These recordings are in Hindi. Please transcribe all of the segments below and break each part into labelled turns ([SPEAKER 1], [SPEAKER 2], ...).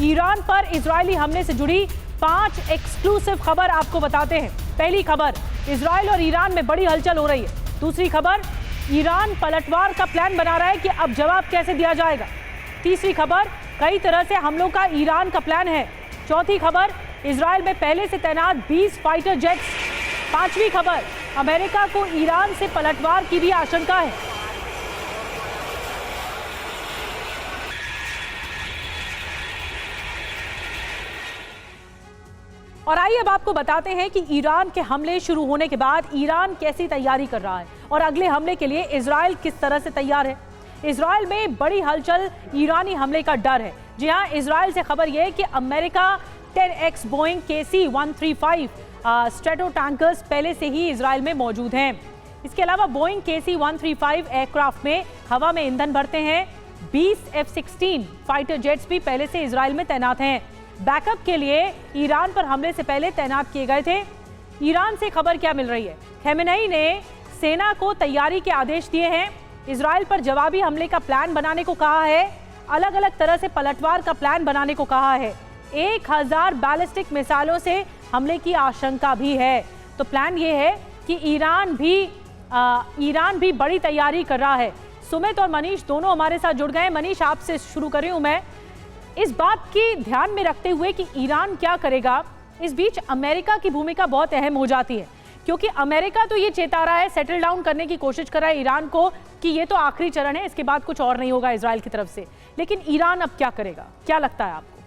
[SPEAKER 1] ईरान पर इजरायली हमले से जुड़ी 5 एक्सक्लूसिव खबर आपको बताते हैं। पहली खबर, इजरायल और ईरान में बड़ी हलचल हो रही है। दूसरी खबर, ईरान पलटवार का प्लान बना रहा है कि अब जवाब कैसे दिया जाएगा। तीसरी खबर, कई तरह से हमलों का ईरान का प्लान है। चौथी खबर, इजरायल में पहले से तैनात 20 फाइटर जेट्स। पांचवी खबर, अमेरिका को ईरान से पलटवार की भी आशंका है। और आइए अब आपको बताते हैं कि ईरान के हमले शुरू होने के बाद ईरान कैसी तैयारी कर रहा है और अगले हमले के लिए इजरायल किस तरह से तैयार है। इजरायल में बड़ी हलचल, ईरानी हमले का डर है। जी हां, इजरायल से खबर यह है कि America 10X Boeing KC-135 strato tankers पहले से ही इजरायल में मौजूद हैं। इसके अलावा बोइंग KC-135 एयरक्राफ्ट में हवा में ईंधन भरते हैं। 20 F-16 फाइटर जेट्स भी पहले से इजरायल में तैनात हैं। बैकअप के लिए ईरान पर हमले से पहले तैनात किए गए थे। ईरान से खबर क्या मिल रही है? खamenei ने सेना को तैयारी के आदेश दिए हैं। इजरायल पर जवाबी हमले का प्लान बनाने को कहा है। अलग अलग तरह से पलटवार का प्लान बनाने को कहा है। 1000 बैलिस्टिक मिसाइलों से हमले की आशंका भी है। तो प्लान ये है कि ईरान भी बड़ी तैयारी कर रहा है। सुमित और मनीष दोनों हमारे साथ जुड़ गए। मनीष, आपसे शुरू कर रही हूं मैं। इस बात की ध्यान में रखते हुए कि ईरान क्या करेगा, इस बीच अमेरिका की भूमिका बहुत अहम हो जाती है, क्योंकि अमेरिका तो ये चेता रहा है, सेटल डाउन करने की कोशिश कर रहा है ईरान को कि ये तो आखिरी चरण है, इसके बाद कुछ और नहीं होगा इजरायल की तरफ से। लेकिन ईरान अब क्या करेगा, क्या लगता है आपको?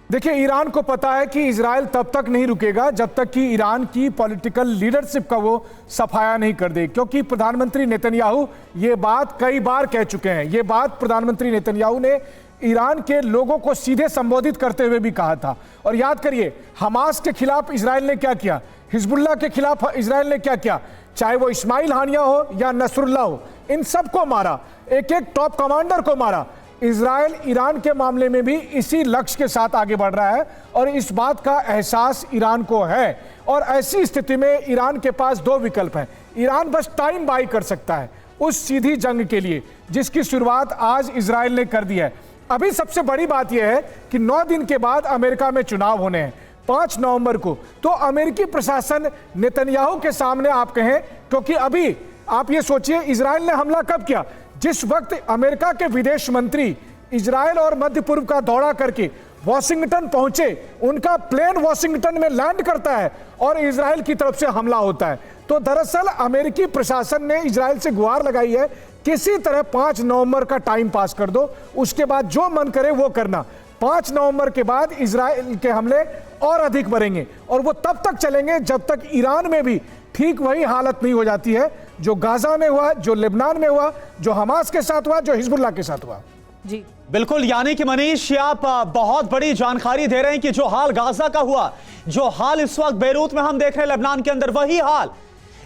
[SPEAKER 2] देखिए, ईरान को पता है कि इजरायल तब तक नहीं रुकेगा जब तक कि ईरान की पॉलिटिकल लीडरशिप का वो सफाया नहीं कर दे, क्योंकि प्रधानमंत्री नेतन्याहू ये बात कई बार कह चुके हैं। ये बात प्रधानमंत्री नेतन्याहू ने ईरान के लोगों को सीधे संबोधित करते हुए भी कहा था। और याद करिए, हमास के खिलाफ इजरायल ने क्या किया, हिजबुल्लाह के खिलाफ इजरायल ने क्या किया, चाहे वो इस्माइल हानिया हो या नसरुल्लाह हो, इन सबको मारा, एक एक टॉप कमांडर को मारा। इजरायल ईरान के मामले में भी इसी लक्ष्य के साथ आगे बढ़ रहा है और इस बात का एहसास ईरान को है। और ऐसी स्थिति में ईरान के पास दो विकल्प हैं। ईरान बस टाइम बाई कर सकता है उस सीधी जंग के लिए जिसकी शुरुआत आज इजरायल ने कर दी है। अभी सबसे बड़ी बात यह है कि 9 दिन के बाद अमेरिका में चुनाव होने हैं 5 नवंबर को। तो अमेरिकी प्रशासन नेतन्याहू के सामने आप कहें, क्योंकि अभी आप ये सोचिए, इजरायल ने हमला कब किया? जिस वक्त अमेरिका के विदेश मंत्री इजरायल और मध्य पूर्व का दौरा करके वॉशिंगटन पहुंचे, उनका प्लेन वॉशिंगटन में लैंड करता है और इजरायल की तरफ से हमला होता है। तो दरअसल अमेरिकी प्रशासन ने इजरायल से गुहार लगाई है, किसी तरह 5 नवंबर का टाइम पास कर दो, उसके बाद जो मन करे वो करना। 5 नवंबर के बाद इजरायल के हमले और अधिक बढ़ेंगे और वो तब तक चलेंगे जब तक ईरान में भी ठीक वही हालत नहीं हो जाती है जो गाजा में हुआ, जो लेबनान में हुआ, जो हमास के साथ हुआ, जो हिजबुल्लाह के साथ हुआ।
[SPEAKER 1] जी
[SPEAKER 3] बिल्कुल, यानी कि मनीष, आप बहुत बड़ी जानकारी दे रहे हैं कि जो हाल गाजा का हुआ, जो हाल इस वक्त बेरूत में हम देख रहे हैं लेबनान के अंदर, वही हाल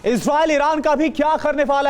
[SPEAKER 3] इजरायल ईरान का भी क्या करने वाला है।